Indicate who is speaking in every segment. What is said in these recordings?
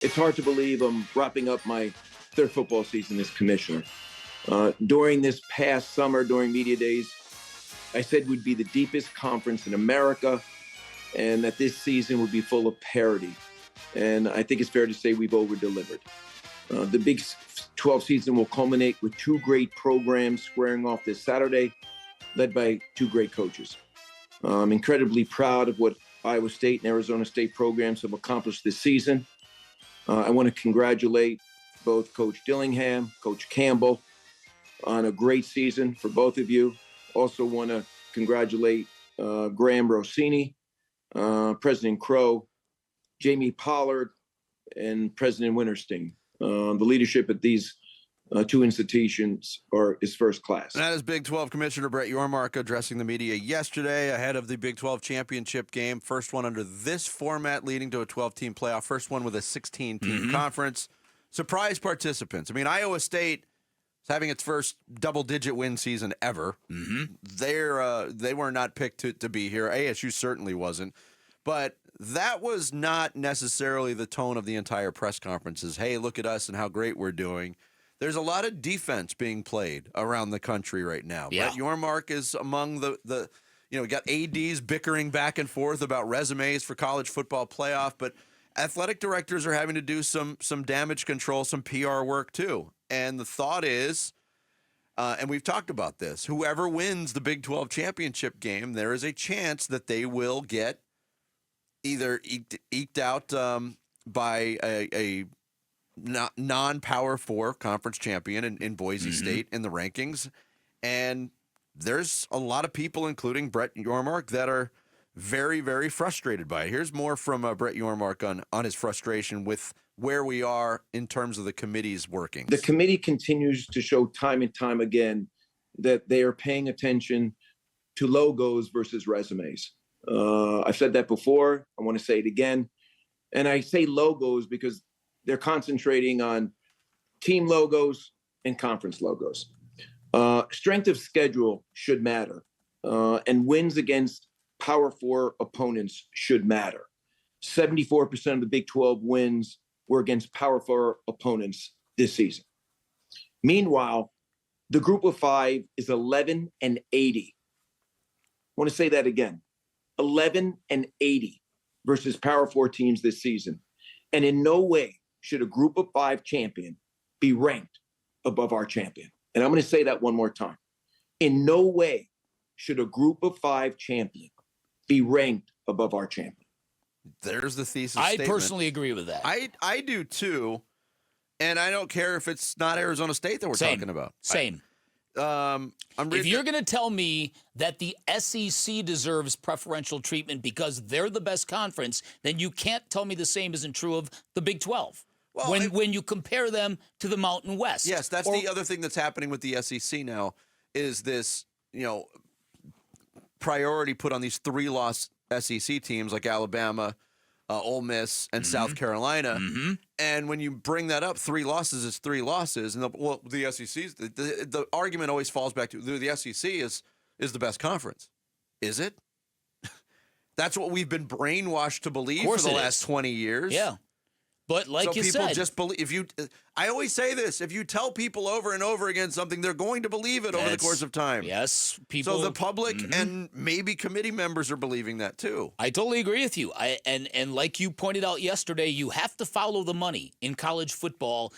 Speaker 1: It's hard to believe I'm wrapping up my third football season as commissioner. During this past summer, during media days, I said we'd be the deepest conference in America and that this season would be full of parity. And I think it's fair to say we've over-delivered. The Big 12 season will culminate with two great programs squaring off this Saturday, led by two great coaches. I'm incredibly proud of what Iowa State and Arizona State programs have accomplished this season. I want to congratulate both Coach Dillingham, Coach Campbell on a great season for both of you. Also want to congratulate Graham Rossini, President Crow, Jamie Pollard, and President Winterstein. The leadership at these two institutions is first class.
Speaker 2: And that is Big 12 Commissioner Brett Yormark addressing the media yesterday ahead of the Big 12 championship game. First one under this format, leading to a 12-team playoff. First one with a 16-team conference. Surprise participants. I mean, Iowa State is having its first double-digit win season ever. They were not picked to be here. ASU certainly wasn't. But that was not necessarily the tone of the entire press conferences. Hey, look at us and how great we're doing. There's a lot of defense being played around the country right now. Yeah. Brett Yormark is among the got ADs bickering back and forth about resumes for college football playoff, but athletic directors are having to do some damage control, some PR work too. And the thought is, and we've talked about this, whoever wins the Big 12 championship game, there is a chance that they will get either eked out by a non-Power 4 conference champion in Boise State in the rankings. And there's a lot of people, including Brett Yormark, that are very, very frustrated by it. Here's more from Brett Yormark on his frustration with where we are in terms of the committee's working.
Speaker 1: The committee continues to show time and time again that they are paying attention to logos versus resumes. I've said that before. I want to say it again. And I say logos because they're concentrating on team logos and conference logos. Strength of schedule should matter. And wins against Power 4 opponents should matter. 74% of the Big 12 wins were against Power 4 opponents this season. Meanwhile, the group of five is 11-80. I want to say that again. 11-80 versus Power 4 teams this season. And in no way should a group of five champion be ranked above our champion. And I'm going to say that one more time. In no way should a group of five champion be ranked above our champion.
Speaker 2: There's the thesis
Speaker 3: I
Speaker 2: statement.
Speaker 3: personally agree with that.
Speaker 2: I do too. And I don't care if it's not Arizona State that we're talking about.
Speaker 3: Same. If you're going to tell me that the SEC deserves preferential treatment because they're the best conference, then you can't tell me the same isn't true of the Big 12. Well, when you compare them to the Mountain West.
Speaker 2: Yes, that's the other thing that's happening with the SEC now is this, priority put on these 3-loss SEC teams like Alabama, Ole Miss, and South Carolina. And when you bring that up, 3 losses is 3 losses. And the SEC's the argument always falls back to the SEC is the best conference. Is it? That's what we've been brainwashed to believe for the last 20 years.
Speaker 3: Yeah. But like you said,
Speaker 2: people just believe. I always say this: if you tell people over and over again something, they're going to believe it over the course of time.
Speaker 3: Yes, people.
Speaker 2: So the public and maybe committee members are believing that too.
Speaker 3: I totally agree with you. And like you pointed out yesterday, you have to follow the money in college football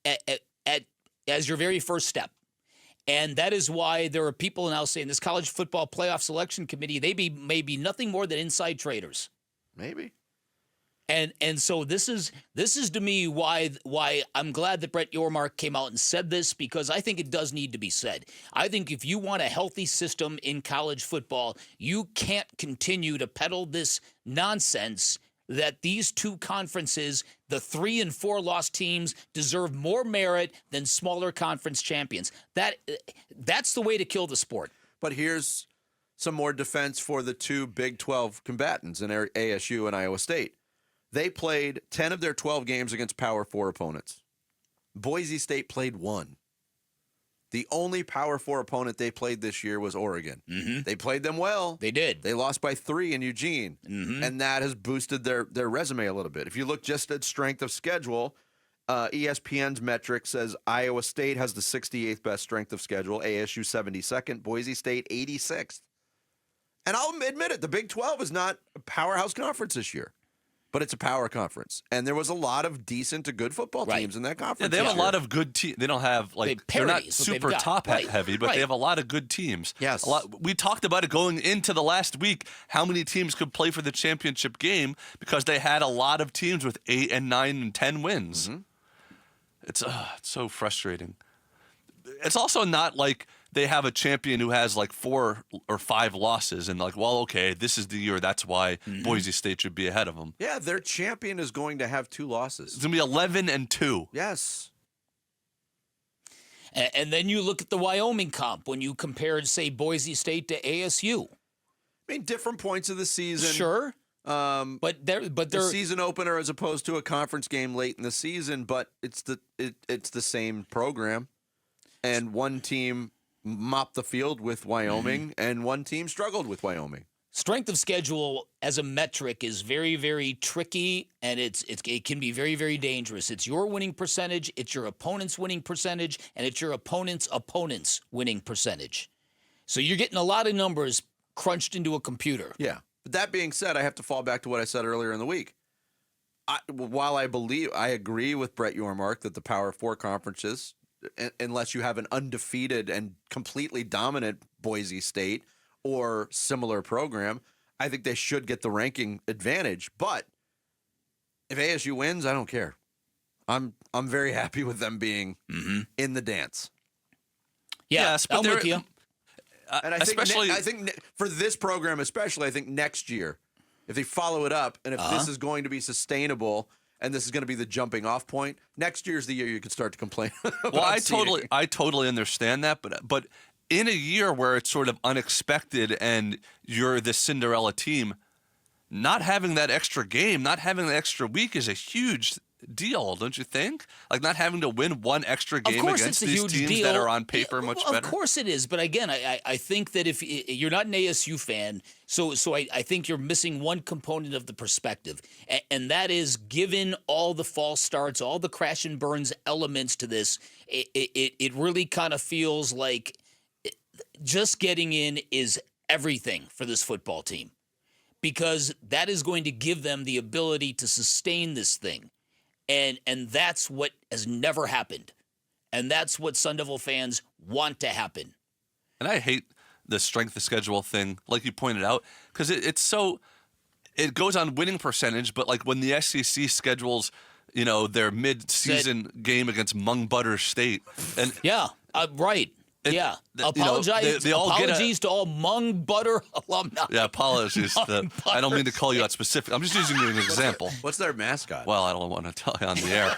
Speaker 3: as your very first step. And that is why there are people now saying this college football playoff selection committee, may be nothing more than inside traders.
Speaker 2: Maybe.
Speaker 3: And so this is to me why I'm glad that Brett Yormark came out and said this, because I think it does need to be said. I think if you want a healthy system in college football, you can't continue to peddle this nonsense that these two conferences, the 3 and 4 loss teams, deserve more merit than smaller conference champions. That's the way to kill the sport.
Speaker 2: But here's some more defense for the two Big 12 combatants in ASU and Iowa State. They played 10 of their 12 games against Power 4 opponents. Boise State played 1. The only Power 4 opponent they played this year was Oregon.
Speaker 3: Mm-hmm.
Speaker 2: They played them well.
Speaker 3: They did.
Speaker 2: They lost by 3 in Eugene, and that has boosted their resume a little bit. If you look just at strength of schedule, ESPN's metric says Iowa State has the 68th best strength of schedule, ASU 72nd, Boise State 86th. And I'll admit it, the Big 12 is not a powerhouse conference this year, but it's a power conference. And there was a lot of decent to good football teams in that conference.
Speaker 4: Yeah, they have a lot of good teams. They don't have, they're not super top heavy, but they have a lot of good teams.
Speaker 2: Yes.
Speaker 4: We talked about it going into the last week, how many teams could play for the championship game because they had a lot of teams with 8 and 9 and 10 wins.
Speaker 2: Mm-hmm.
Speaker 4: It's so frustrating. It's also not like they have a champion who has 4 or 5 losses and okay, this is the year. That's why Boise State should be ahead of them.
Speaker 2: Yeah, their champion is going to have 2 losses.
Speaker 4: It's going to be 11-2.
Speaker 2: Yes.
Speaker 3: And then you look at the Wyoming comp when you compare, say, Boise State to ASU.
Speaker 2: I mean, different points of the season.
Speaker 3: Sure. But they're
Speaker 2: the season opener as opposed to a conference game late in the season, but it's the same program. And one team mopped the field with Wyoming, and one team struggled with Wyoming.
Speaker 3: Strength of schedule as a metric is very, very tricky, and it can be very, very dangerous. It's your winning percentage, it's your opponent's winning percentage, and it's your opponent's winning percentage. So you're getting a lot of numbers crunched into a computer.
Speaker 2: Yeah. But that being said, I have to fall back to what I said earlier in the week. While I agree with Brett Yormark that the Power 4 conferences, unless you have an undefeated and completely dominant Boise State or similar program, I think they should get the ranking advantage. But if ASU wins, I don't care. I'm very happy with them being in the dance.
Speaker 3: Yeah,
Speaker 4: yes, but
Speaker 3: I'm with you.
Speaker 2: And I think for this program especially, I think next year, if they follow it up, and if this is going to be sustainable, and this is going to be the jumping off point, next year's the year you can start to complain about
Speaker 4: Well,
Speaker 2: seeding.
Speaker 4: I totally understand that, but in a year where it's sort of unexpected and you're the Cinderella team, not having that extra game, not having that extra week is a huge deal, don't you think? Not having to win one extra game against these teams that are on paper much better.
Speaker 3: Of course it is, but again, I think that if you're not an ASU fan, so I think you're missing one component of the perspective, and that is, given all the false starts, all the crash and burns elements to this, it really kind of feels like just getting in is everything for this football team, because that is going to give them the ability to sustain this thing. And that's what has never happened. And that's what Sun Devil fans want to happen.
Speaker 4: And I hate the strength of schedule thing, like you pointed out, because it goes on winning percentage, but when the SEC schedules, their mid-season game against Mung Butter State. And
Speaker 3: right. Apologize. Apologies to all Mung Butter alumni.
Speaker 4: Yeah, apologies. I don't mean to call you out specific. I'm just using you as an example.
Speaker 2: What's their mascot?
Speaker 4: Well, I don't want to tell you on the air.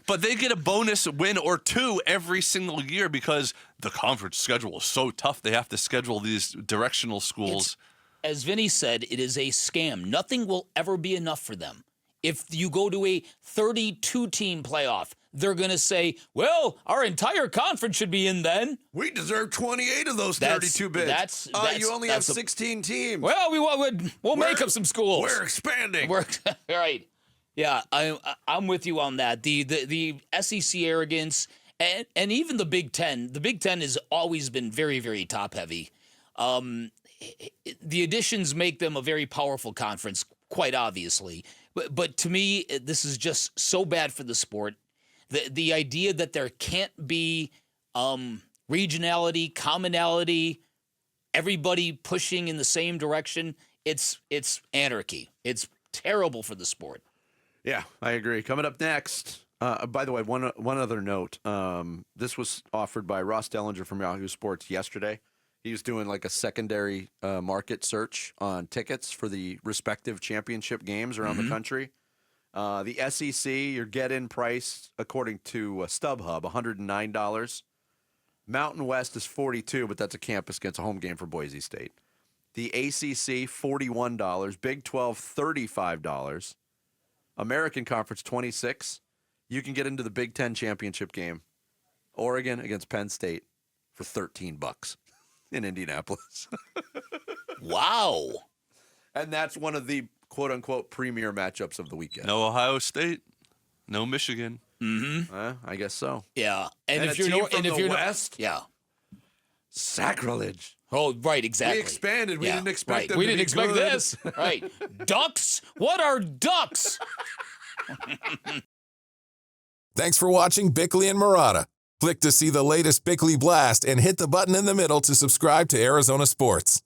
Speaker 4: But they get a bonus win or 2 every single year because the conference schedule is so tough. They have to schedule these directional schools.
Speaker 3: As Vinny said, it is a scam. Nothing will ever be enough for them. If you go to a 32-team playoff, they're going to say, well, our entire conference should be in then.
Speaker 2: We deserve 28 of those 32 bids. You only have 16 teams.
Speaker 3: Well, we'll make up some schools.
Speaker 2: We're expanding.
Speaker 3: Right. Yeah, I'm with you on that. The SEC arrogance and even the Big Ten. The Big Ten has always been very, very top-heavy. The additions make them a very powerful conference, quite obviously. But to me, this is just so bad for the sport. The idea that there can't be regionality, commonality, everybody pushing in the same direction, it's anarchy. It's terrible for the sport.
Speaker 2: Yeah, I agree. Coming up next, by the way, one other note. This was offered by Ross Dellinger from Yahoo Sports yesterday. He was doing a secondary market search on tickets for the respective championship games around the country. The SEC, your get-in price, according to StubHub, $109. Mountain West is $42, but that's a campus against a home game for Boise State. The ACC, $41. Big 12, $35. American Conference, $26. You can get into the Big Ten championship game Oregon against Penn State for $13 in Indianapolis.
Speaker 3: Wow.
Speaker 2: And that's one of the quote-unquote premier matchups of the weekend.
Speaker 4: No Ohio State, no Michigan.
Speaker 2: I guess so.
Speaker 3: Yeah.
Speaker 2: And
Speaker 3: if
Speaker 2: a
Speaker 3: you're
Speaker 2: team
Speaker 3: Nor-
Speaker 2: from
Speaker 3: and if
Speaker 2: the
Speaker 3: you're Nor-
Speaker 2: West?
Speaker 3: yeah.
Speaker 2: Sacrilege.
Speaker 3: Oh, right, exactly.
Speaker 2: We expanded. We didn't expect
Speaker 3: right.
Speaker 2: them
Speaker 3: We
Speaker 2: to
Speaker 3: didn't
Speaker 2: be
Speaker 3: expect
Speaker 2: good.
Speaker 3: this. Right. Ducks? What are ducks?
Speaker 5: Thanks for watching Bickley and Marotta. Click to see the latest Bickley Blast and hit the button in the middle to subscribe to Arizona Sports.